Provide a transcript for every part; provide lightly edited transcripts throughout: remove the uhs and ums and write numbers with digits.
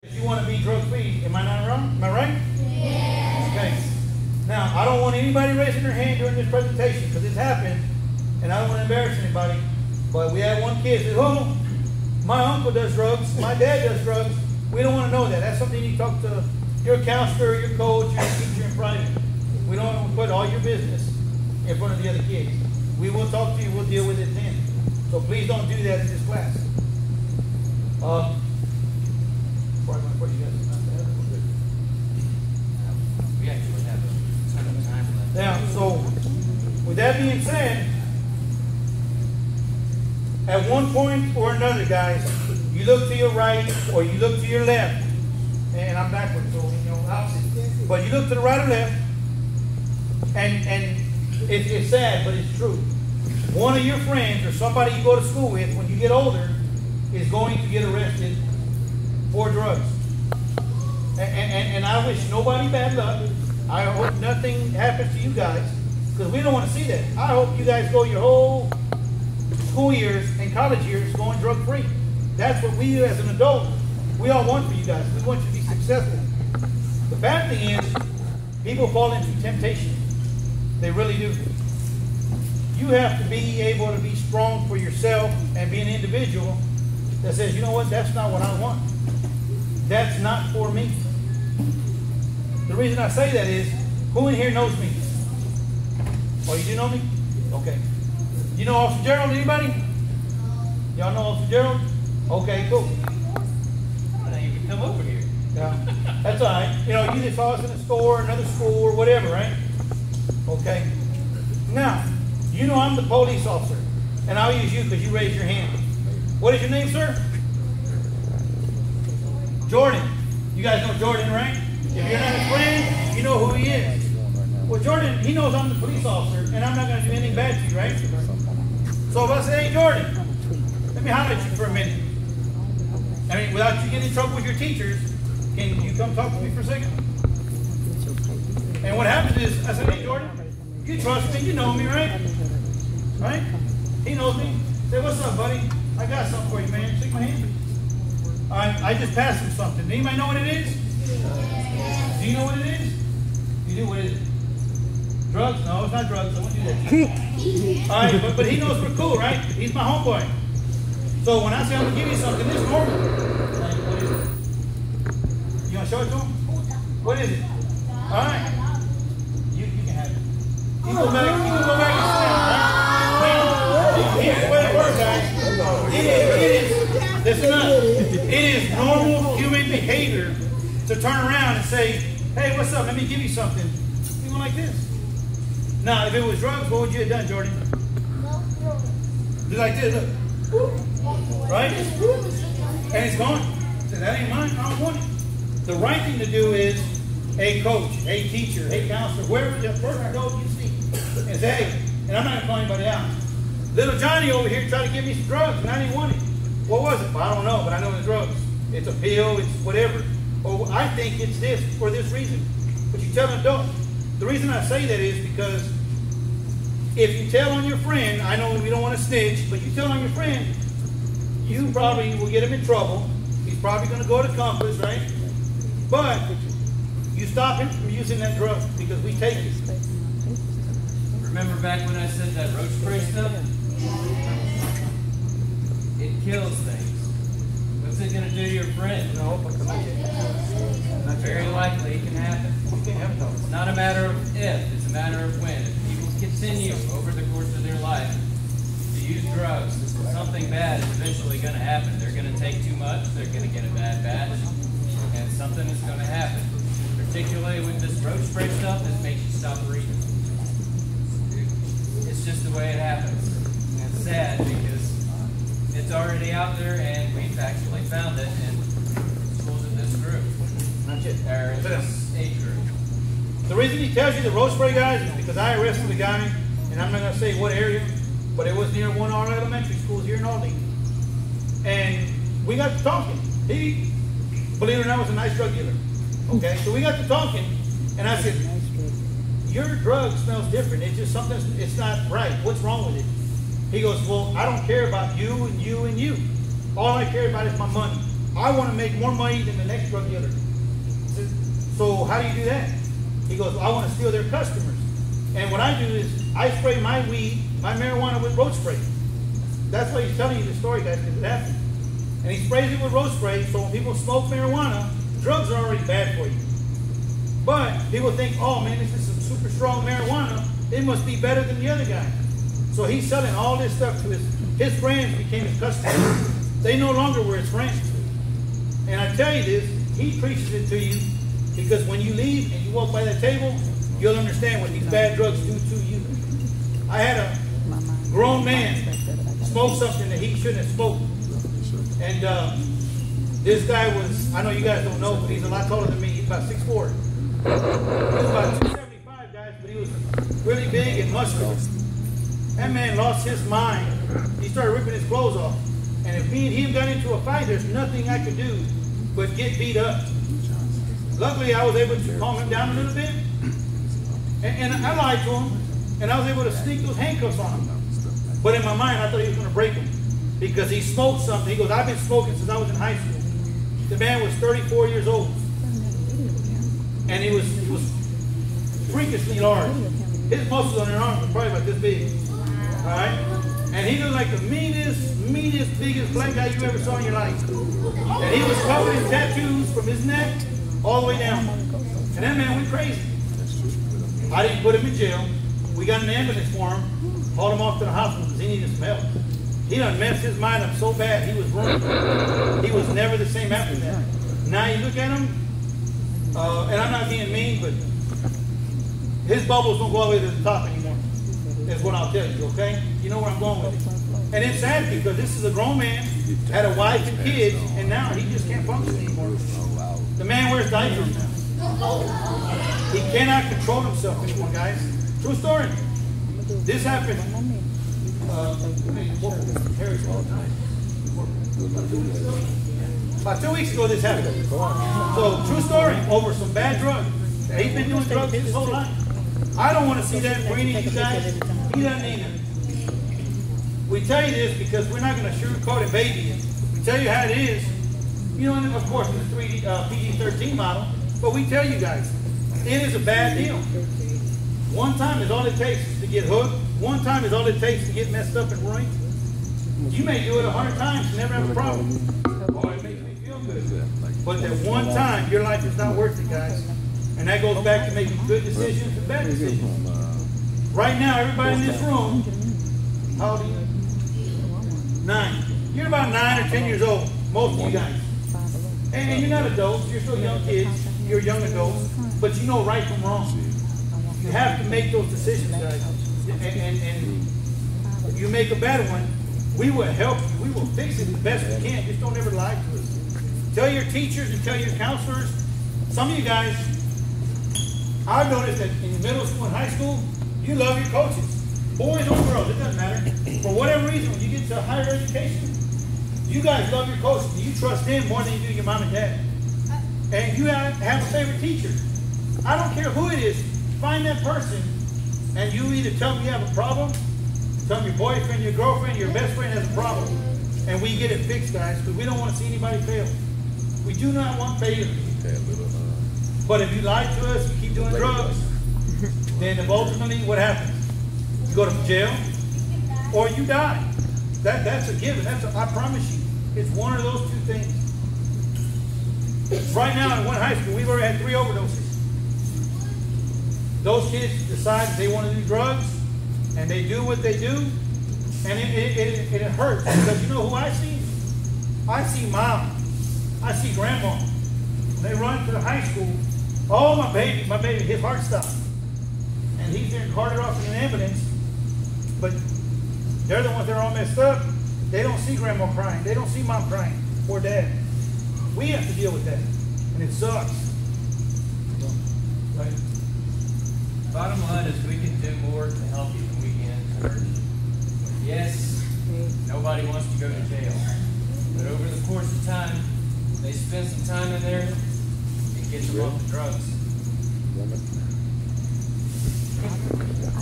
If you want to be drug-free, am I not wrong? Am I right? Yes. Okay. Now, I don't want anybody raising their hand during this presentation because it's happened, and I don't want to embarrass anybody, but we had one kid that said, oh, my uncle does drugs, my dad does drugs. We don't want to know that. That's something you talk to your counselor, your coach, your teacher in private. We don't want to put all your business in front of the other kids. We will talk to you, we'll deal with it then. So please don't do that in this class. Now, so with that being said, at one point or another, guys, you look to your right or you look to your left, and I'm backwards, so opposite. But you look to the right or left, and it's sad, but it's true. One of your friends or somebody you go to school with when you get older is going to get arrested for drugs. And I wish nobody bad luck. I hope nothing happens to you guys because we don't want to see that. I hope you guys go your whole school years and college years going drug free. That's what we as an adult, we all want for you guys. We want you to be successful. The bad thing is people fall into temptation. They really do. You have to be able to be strong for yourself and be an individual that says, you know what, that's not what I want. That's not for me. The reason I say that is, who in here knows me? Oh, you do know me? Okay. You know Officer Gerald, anybody? Y'all know Officer Gerald? Okay, cool. Well, you can come over here. Yeah, that's all right. You know, you just saw us in a store, another school, or whatever, right? Okay. Now, you know I'm the police officer, and I'll use you because you raised your hand. What is your name, sir? Jordan. You guys know Jordan, right? If you're not his friend, you know who he is. Well, Jordan, he knows I'm the police officer, and I'm not going to do anything bad to you, right? So if I say, hey, Jordan, let me holler at you for a minute. I mean, without you getting in trouble with your teachers, can you come talk to me for a second? And what happens is, I said, hey, Jordan, you trust me, you know me, right? Right? He knows me. Say, what's up, buddy? I got something for you, man. Shake my hand. All right, I just passed him something. Anybody know what it is? Do you know what it is? You do? What is it? Drugs? No, it's not drugs. I won't do that. All right, but he knows we're cool, right? He's my homeboy. So when I say I'm going to give you something, it's normal. Like, what is it? You want to show it to him? What is it? All right. You can have it. You go back and sit, right? Here's the way it works, guys. Listen up. It is normal human behavior to turn around and say, hey, what's up? Let me give you something. You go like this. Now, if it was drugs, what would you have done, Jordan? Do like this, look. Right? And it's gone. So that ain't mine. I don't want it. The right thing to do is, hey, coach, hey, teacher, hey, counselor, wherever the person goes you see, and say, hey, and I'm not going to call anybody out. Little Johnny over here tried to give me some drugs, and I didn't want it. What was it? Well, I don't know, but I know it's drugs. It's a pill, it's whatever. Or I think it's this for this reason. But you tell an adult. The reason I say that is because if you tell on your friend, I know we don't want to snitch, but you tell on your friend, you probably will get him in trouble. He's probably going to go to Compass, right? But you stop him from using that drug because we take it. Remember back when I said that roach spray stuff? It kills things. What's it going to do to your friend? No, very likely it can happen. It's not a matter of if, it's a matter of when. If people continue over the course of their life to use drugs, something bad is eventually going to happen. They're going to take too much, they're going to get a bad batch, and something is going to happen. Particularly with this roach spray stuff, this makes you stop breathing. It's just the way it happens. And it's sad because it's already out there and we've actually found it in schools of this group. Or this age group. The reason he tells you the roach spray, guys, is because I arrested a guy, and I'm not going to say what area, but it was near one of our elementary schools here in Aldine. And we got to talking. He, believe it or not, was a nice drug dealer. Okay, so we got to talking, and I said, your drug smells different. It's just something, it's not right. What's wrong with it? He goes, well, I don't care about you and you and you. All I care about is my money. I want to make more money than the next drug dealer. So how do you do that? He goes, I want to steal their customers. And what I do is I spray my weed, my marijuana with road spray. That's why he's telling you the story, guys, because it happened. And he sprays it with road spray, so when people smoke marijuana, drugs are already bad for you. But people think, oh man, this is some super strong marijuana. It must be better than the other guy. So he's selling all this stuff to his friends became his customers. They no longer were his friends. And I tell you this, he preaches it to you because when you leave and you walk by that table, you'll understand what these bad drugs do to you. I had a grown man smoke something that he shouldn't have smoked. And this guy was, I know you guys don't know, but he's a lot taller than me. He's about 6'4". He was about 275, guys, but he was really big and muscular. That man lost his mind. He started ripping his clothes off. And if me and him got into a fight, there's nothing I could do but get beat up. Luckily, I was able to calm him down a little bit. And I lied to him. And I was able to sneak those handcuffs on him. But in my mind, I thought he was going to break him. Because he smoked something. He goes, I've been smoking since I was in high school. The man was 34 years old. And he was freakishly large. His muscles on his arms were probably about this big. Alright? And he looked like the meanest, biggest black guy you ever saw in your life. And he was covered in tattoos from his neck all the way down. And that man went crazy. I didn't put him in jail. We got an ambulance for him, hauled him off to the hospital because he needed some help. He done messed his mind up so bad, he was ruined. He was never the same after that. Now you look at him, and I'm not being mean, but his bubbles don't go all the way to the top anymore. That's what I'll tell you, okay? You know where I'm going with it. And it's sad because this is a grown man, had a wife and kids, and now he just can't function anymore. The man wears diapers now. He cannot control himself anymore, guys. True story. This happened. About 2 weeks ago, this happened. So, true story. Over some bad drugs. He's been doing drugs his whole life. I don't want to see that for any of you guys. He doesn't either. We tell you this because we're not going to sugarcoat it, baby. We tell you how it is. You know, and of course, it's a PG-13 model. But we tell you guys, it is a bad deal. One time is all it takes to get hooked. One time is all it takes to get messed up and ruined. You may do it 100 times and never have a problem. Oh, it makes me feel good. But that one time, your life is not worth it, guys. And that goes back to making good decisions and bad decisions. Right now, everybody in this room, how old are you? 9. You're about 9 or 10 years old, most of you guys. And you're not adults, you're still young kids, you're young adults, but you know right from wrong. You have to make those decisions, guys. And if you make a bad one, we will help you. We will fix it as best we can. Just don't ever lie to us. Tell your teachers and tell your counselors. Some of you guys, I've noticed that in middle school and high school, you love your coaches. Boys or girls, it doesn't matter. For whatever reason, when you get to higher education, you guys love your coaches. You trust them more than you do your mom and dad. And you have a favorite teacher. I don't care who it is. Find that person, and you either tell them you have a problem, tell them your boyfriend, your girlfriend, your best friend has a problem, and we get it fixed, guys, because we don't want to see anybody fail. We do not want failure. But if you lie to us, you keep doing drugs, then ultimately what happens? You go to jail, or you die. That's a given. I promise you. It's one of those two things. Right now in one high school, we've already had 3 overdoses. Those kids decide they want to do drugs, and they do what they do, and it hurts. Because you know who I see? I see mom. I see grandma. They run to the high school. Oh, my baby, his heart stopped. And he's getting carted off in an ambulance. But they're the ones that are all messed up. They don't see grandma crying. They don't see mom crying or dad. We have to deal with that. And it sucks. Right? Bottom line is we can do more to help you than we can to hurt you. Yes, nobody wants to go to jail. But over the course of time, they spend some time in there, it gets them off the drugs.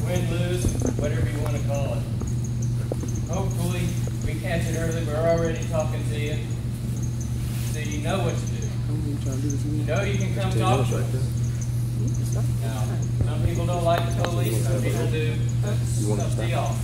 Win, lose, whatever you want to call it. Hopefully, we catch it early. We're already talking to you. you know what to do. You know you can come talk to us. Now, some people don't like the police, some people do. That's up to y'all.